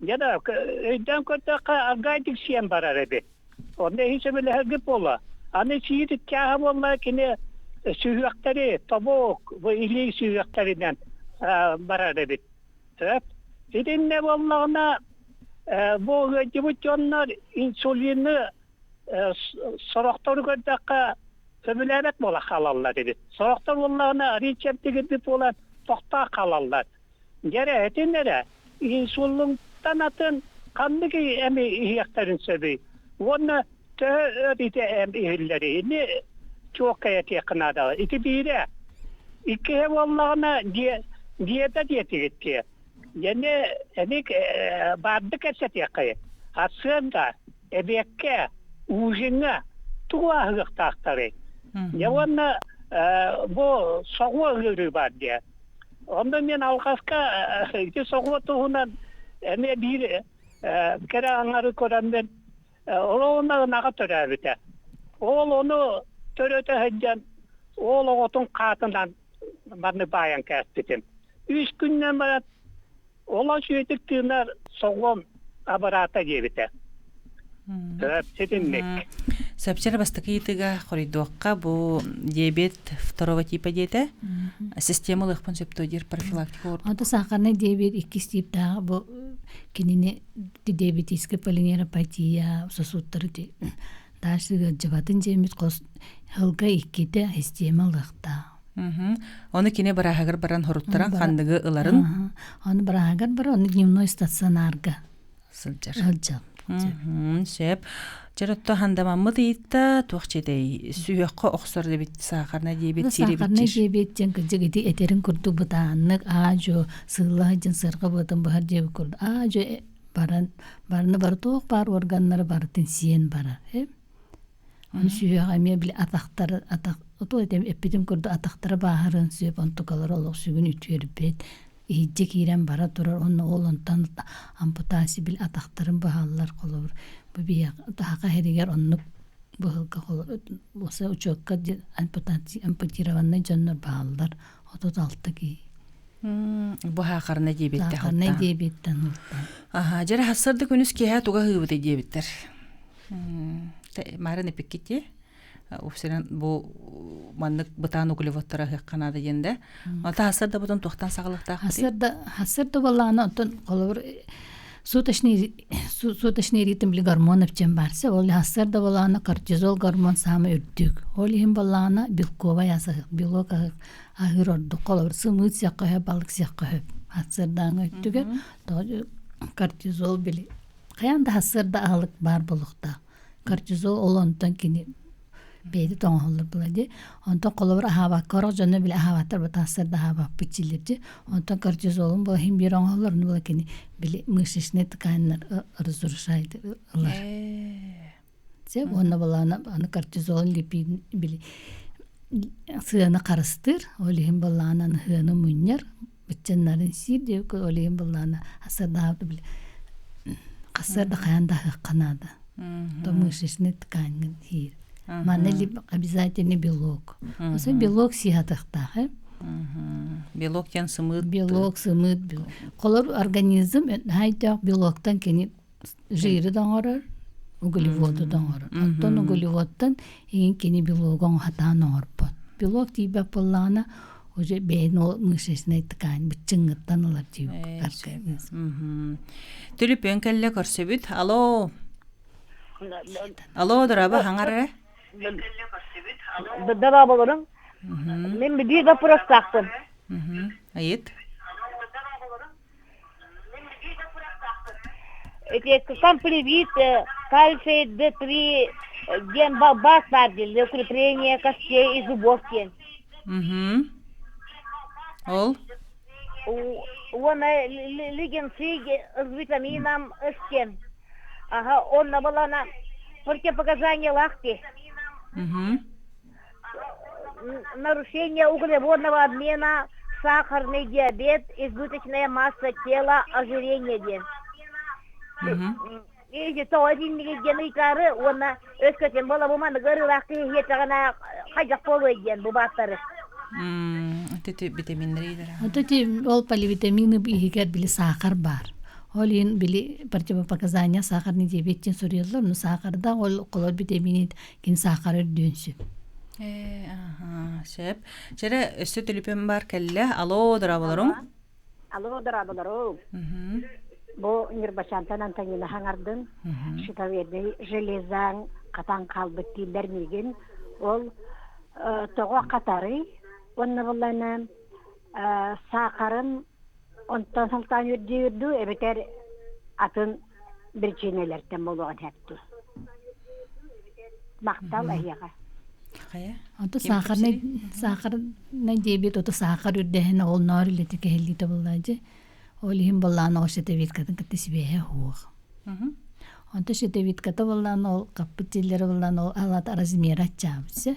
Яда, өйден көттіқі аргайдық сиен барар әбі. Оны есімілі әргіп ола. Аны сиедік кәға болла кені сүйіқтері, табуқ, илей сүйіқтерінен барар әбі. Единне боллағына бұл өтебүтчоннар инсулинны сұрақтар көрдіққа сөмілерек бола қалалар еді. Сұрақтар боллағына рецептігіді болан тоқта қалалар. Гәрі әтінері инсулинтан атын қандығы әмі ияқтарын сөбей. Оны тө өдейді әмі үйілері. Ені чоқ әте қынадалы. Ити бейді. Икі боллағына диета диетігітті. Yani enik bardı kesset yakayı. Aslında ebekke ujinga tuğa hıqtaqtarı. Ya onu bu soğuğa hırı var diye. Onda men alqasqa soğuğa tuğunan eme bir kere anları koran ben onu nağa törəbite. Onu töröte hıccan oğutun qatından barını bayan kəsbitim. 3 gündən barat Ola şöytük tığınar soğum aparata gebite. Setinlik. Сөпчәрі бастықы етіға қоридуаққа бұл диабет второго типа дейті. Системалық пын сөптөдер профилактика орды. Аты сақарны диабет 2 типтағы бұл кеніне диабетическая полинейропатия сосудтары де. Дашығы жабатын жемет қос ғылға 2-те системалықта. Оны кене барағығыр баран хоруттаран қандығы ыларын? Оны барағығыр бар, оны дневной стационарға. Сылжар. Сылжар. Шеп. Жаратты хандамамы дейті туақчедей сүйеққа оқсыр дебет сақарна диабет сире Сақарна диабет жен кіжігіді әтерін күрді бұтанық, ажо, сылға жен сырға бұтын бұхар жебі күрді. Ажо барыны бар тоқ бар, органлары барытын сиен бары. Он сүйөг эме бил атактар атак отол этем эппитим көрдү атактары баарын сөп онтукалар олох сүгүн үтүөрбет ийже кирен бара турар онно олонтан ампутация бил атактарын баалар колор бу бия таха херигер онну быһылга боса учокка ампутированный жоннор баалар отот алты ки Бу хакарна дебетте не дебеттен Аха, жара хассарды күнүс кеһә туга хыбыты дебеттер. Марын эпиккете. Уфсерен бу маннык бытан углеводтара хакканада дегенде. Ата хассарда бутун тохтан сагалыкта. Хассарда балланы отон колор суташный ритмли гормонов чем барса, ол хассарда балланы кортизол гормон самы үрдүк. Ол хим балланы белковая ясак, белок ахыр орду колор сымыт сякка балык сякка. Хассардан өттүгө то кортизол били. Каянда хассарда алык бар болукта. Кортизол олонтон кини бейди тоңолор булади. Онтон колор ахава корок жонно биле ахаватар батасырда ахава пичилерди. Онтон кортизолун бу хим бироңолор була кини биле мышечный тканьлар разрушает ылар. Се онна балана аны кортизол липид биле сыны карыстыр. Олихим баланан хыны муньяр битченнарын сирди олихим балана асырда биле касырда каянда канада. То мышечный ткань хир. Манели обязательно белок. Оса белок сиятахта, Белок ян сымыт. Белок сымыт. Колор организм хайта белоктан кени жиры даңарар, углеводы даңарар. Антон углеводтан эң кени белогон хатан орпот. Белок тибе поллана уже бейн ол мышечный ткань битчингыттан алар тиб. Түлүпөн келле көрсөбүт. Алло, драба хаңары? Дара болорун. Мен bir de prostaktım. Ayet. Это комплевит, кальций, D3, ген баз надели, укрепление костей и зубов ген. Ол? Он лиген с витамином S. Ага, он набрала на противопоказания лахти. Нарушение углеводного обмена, сахарный диабет, избыточная масса тела, ожирение ген. И то один ген икары, он өскөтен бола буманы гыры лахти хетагана хажак болой ген бубаттары. Тете витаминleri дара. Ототи ол поливитамины бигер били сахар бар. Олин били противопоказания сахарный диабеттен сурьеллар, но сахарда ол колор витаминин кин сахар өдөнсү. Сеп. Жара өстө төлөпөн бар келле. Алло, дырабаларың? Алло, дырабаларың. Бу нирбашантан антагына хаңардын. Шитаверде железаң катан калбыт тилдермеген. Ол тога катары. Онна буллана сахарын онтан салтан үрдү, эбетер атын бирченелерден болгон хепту. Мактал аяга. Ото сахарный диабет ото сахар үрдehen ол нор илете келите буллажы. Олихим булланы ошете виткатын катсибе хух. Ото шете витката булланы ол капитиллер булланы ол алат размера чабсы.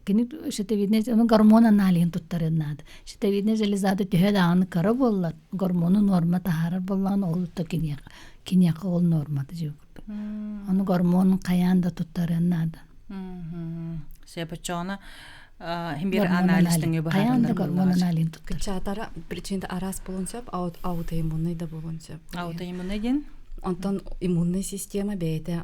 Кини шете видне он гормон аналин туттарынады. Шете видне железады төһөданы кара боллар. Гормону норма тахар булланы ол то киняк ол норма жок. Аны гормон каянда туттарынады. Себечона химбир анализдин өбө каянда гормон аналин туттар. Кычатара причинда арас болонсоп, аутоиммунный да болонсоп. Аутоиммунный ден? Антон иммунный система бейте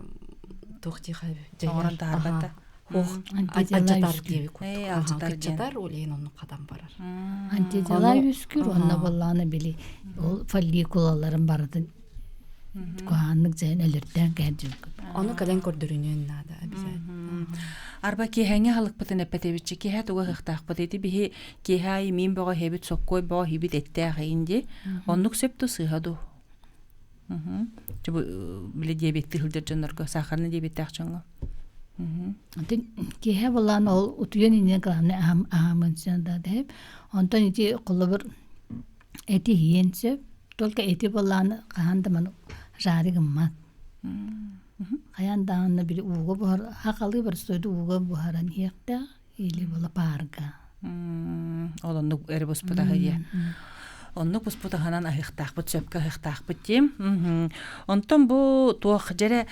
тохтиха жайар. Тарбата. Антидела үскүр. Антидела олейн onu кадам барар. Антидела үскүр онна болланы били. Ол фолликулаларын бардын. Куаннык жайын элерден кәдүк. Onu кален көрдүрүнөн нада обязательно. Арба кехәңе халык бытын эпетебичи кеһә туга хыктак бытыты бихи кеһәй мин бага хебит соккой бага хибит этте хәйинде. Оннук септу сыгаду. Чебу биле диабетти хилдер жонорго сахарны диабетти акчаңга. Антин кеһә болланы ол утуен ине грамны ахамынсында деп. Онтон ити колобыр эти хиенсе только эти болланы каханда ману жарыгым мат. Каяндаанна били уга бухар хакалы бір стойду уга бухаран хиякта или бола парга. Олонну эре боспутаха ие. Онну боспутаханан ахихтаахпыт, сөпкө ахихтаахпыт тем. Онтон бу туох жере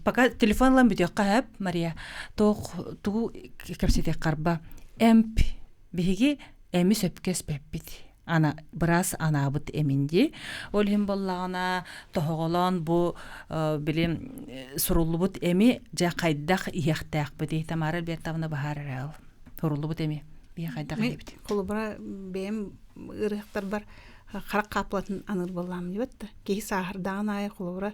пока телефонлан бүтөкка хэп, Мария, туох тугу кепсетек карба. Эмп биһиги эми сөпкөс пеппит. Ана брас анабыт эминди. Ол хим боллагана тохоголон бу билим суруллубут эми жа кайдах ихтаахпыт. Тамара бертавна бахарал. Суруллубут эми бия кайдах эбит. Колубра бем ырыктар бар карак каплатын аныр болам дибетти. Ки сахардан ай колубра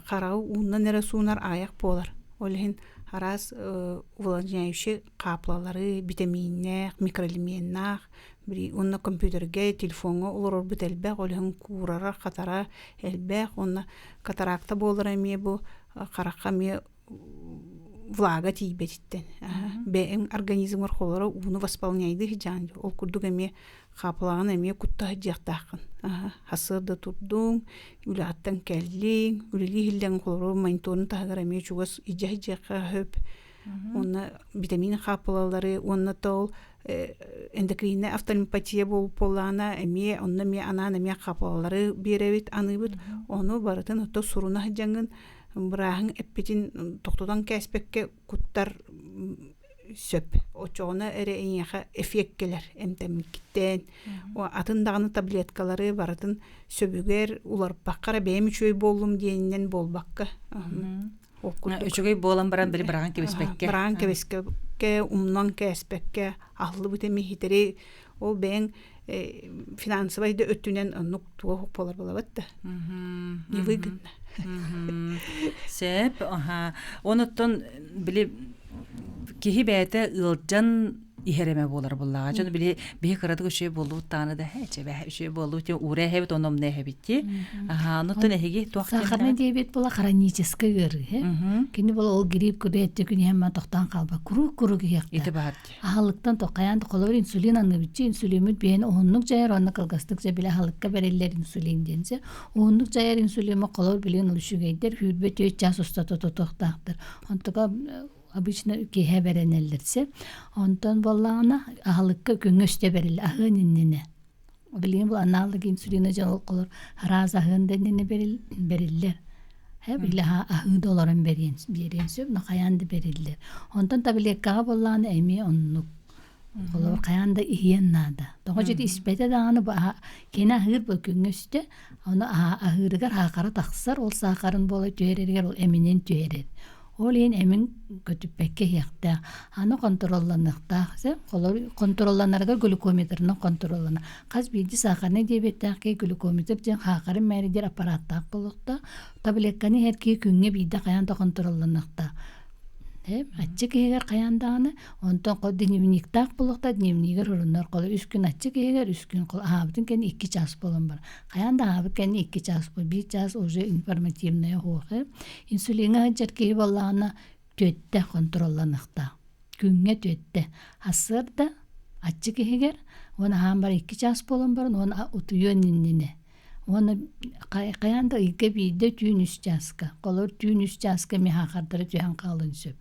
карау унна нере сунар аяк болар. Ол хин харас увлажняющий каплалары, витаминнер, микроэлементнер, бри онна компьютерге, телефонга олор бителбе, олхын курара, катара, элбе, онна катаракта болар эме бу каракка ме влага тийбеттен. Бем организмер холора уну восполняйды жан. Ол курдук эме каплаган эме кутта жактакын. Хасырда турдуң, үлаттан келлиң, үлили хилден холора майнтонун тагыр эме чугас ижа-ижака хөп. Онна витамин капалары, онна тол эндокринне автолимпатия болуп болана эме, онна ме анан эме капалары беребит аныбыт. Ону барытын ото суруна жангын бырахын эппитин токтодан кәспекке куттар сөп. Очоғына әрі әйеға эффеккелер әмтәміккеттен. Атындағыны таблеткалары барытын сөбігер улар баққара бәйім үшөй болым дейінен болбаққа. Үшөй болам баран бірі біраған кебеспекке. Біраған кебеспекке, умнан кәспекке, ағылы бүтеме хитері ол бәйін финансовайды өттінен ұнық туға болар болабатты. Невыгодно. Сеп, онуттон били кихи бәйті ылжан ихереме болар боллаға. Жоны били бихи қырады көші болу таны да хәче бәй үші болу тен уре хәбет оном не хәбетті. Онуттон әхеге туақтен. Сахарны дебет бола хронический гыры. Кені бола ол грипп күрәтті күні хәмма тоқтан қалба. Күру кияқта. Ити бағат. Ахалықтан тоқаянды қолабыр инсулин аңы бітчі. Инсулимет бейін оғынлық жайыр, онны қылғастық жа біле халыққа бәрелер инсулин денсе. Оғынлық жайыр инсулима қолабыр білген ұлышугайдер. Хүрбе 4 час ұстаты тоқтақтыр. Онтыға обычно кеһе беренелерсе, онтон боллағына ахалыққа көңөсте берілі, ахын иннене. Білген бұл аналог инсулина жол қолыр, хараз ахын деннене берілілер. Білі ахын доларын беренсөп, қаянды берілілер. Онтон табилеккаға боллағына әме оннық. Қолыр қаянды ихиен нада. Тоғы жеті іспәті дағаны кені ахыр бұл көңөсте, оны ахырығар хақары тақсыр, ол сақарын болы түйерергер, ол әменен түйерер. Ол ең әмін көтіппәкке яқта. Аны контролланықта. Контролланарға глюкометріні контроллана. Қаз бейді сақарны дебеттәқке глюкометр ден хақарын мәридер аппараттақ болуқта. Таблетканы әрке күнге бейді қаянда контролланықта. Атчы кегер қаяндағаны, онтон қол дневниктақ болуқта, дневнигер ұрындар қолы. 3 күн атчы кегер, 3 күн қол. Абытын кәні 2 час болын бар. Қаянда абыт кәні 2 час бол. 1 час уже информативная хоқы. Инсулинға жар кей болағына төтті контролланықта. Күнге төтті. Асырда атчы кегер, оны haan бар 2 час болын бар, оны ұтуйон нинніне. Оны қаянда ике бейді түйін 3 жасқа. Қолыр түйін 3 жасқа ме хақардары түйін қалын сөп.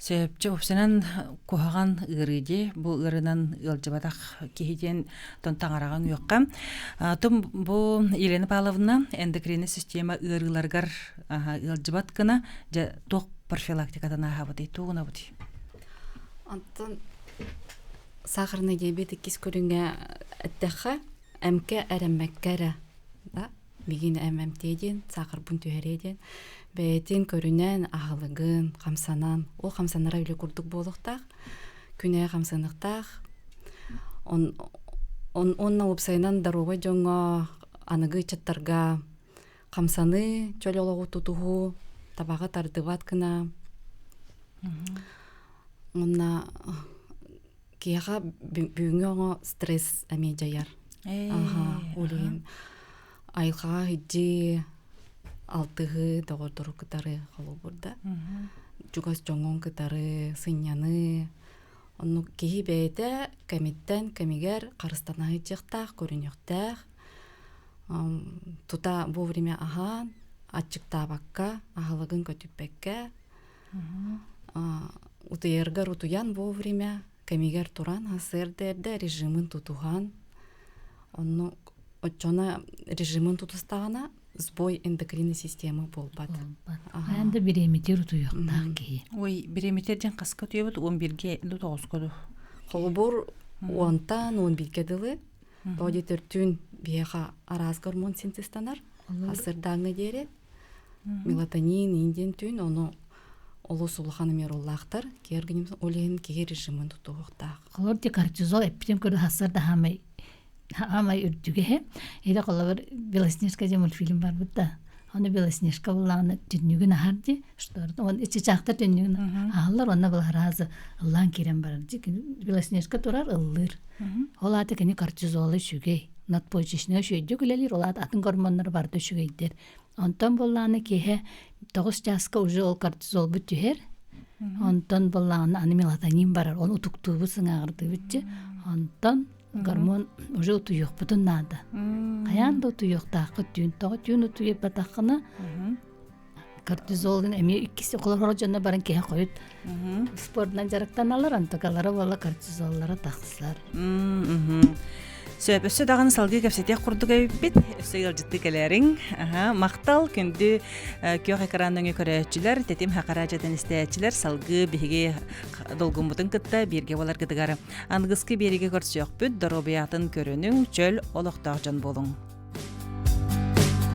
Сөпчі өпсінен қоғаған ұрыды, бұл ұрынан ұлжыбадақ кейден таңараған үйіққа. Тұм бұл Елена Павловна эндокринный система ұрыларғар ұлжыбат кіна тоқ профилактикадан ағабыды, туғына бұды. Антон, сахарный диабет кес көрінге әттіқі әмке әрәмәккәрі, бігін әмәмтеден, сақыр бұн түйереден, бәйтін көрінен ағылығын, қамсанан, ол қамсанара үлі күрдік болықтақ, күне қамсанықтақ, онна ұпсайынан даруға жоңа анығы чаттарға қамсаны чөлелоғы тұтуғу, табаға тардыват кіна, онна кияға бүгінгі оңа стресс әме жаяр. Олеген айылға хиджи алтығы доғырдыру кытары қалу бұрда. Жүгас жоңон кытары сыняны. Оны кейі бәйді кәметтен кәмегер қарыстана хиджіқтақ, көрінектақ. Тута бұл время аға ачыктаабакка ахалагын көтүппекке утыергар утуян вовремя кемигер туран хасырдерде режимын тутуган онну очона режимын тутустагана сбой эндокринный система болбат. Аянда биремитер утуюктаак кии. Ой, биремитерден каска түйөбүт 11-ге 9-га. Холбур уонтан 11-ге дылы тоди төртүн биеха араз гормон синтезданар. Хасырдаңы дере мелатонин инден түн ону олу сулханы меруллахтар кергеним олен кеге режимын тутуктаак. Холорти кортизол эпидем көрү хасарда хамай үрдүге. Эде колор Белоснежка же мультфильм бар бутта. Аны Белоснежка буланы түнүгүн ахарди, что он ичи чакта түнүгүн ахалар онна бул разы ыллан керен бар. Белоснежка турар ыллыр. Олаты кени кортизолы шүгей. Надпочечная шөйдү күлелер олат атын гормоннар бар дөшүгейдер. Онтон буланы кеhe 9 жаска уже ол кортизол бүтүхер. Онтон буланы аны мелатонин барар. Он утуктуубу сыңагырды бүтчү. Онтон гормон уже утуюк бутун нада. Каянда утуюк такы түн утуюп батакына. Кортизолдун эми икиси колор жана барын кеhe коют. Спорттан жарыктаналар антакалары бала кортизоллары таксылар. Сөйбөссө даганы салгы кепсетек курдук эбит, сөйгөл жытты келерин. Мактал күндү күйөк экранын көрөчүлөр, тетим хакаражатын истечилер салгы биге долгумбутун кытта бирге болар кытыгары. Ангыскы бериге көрсөкпүт, доробиятын көрөнүң чөл олоктак жан болуң.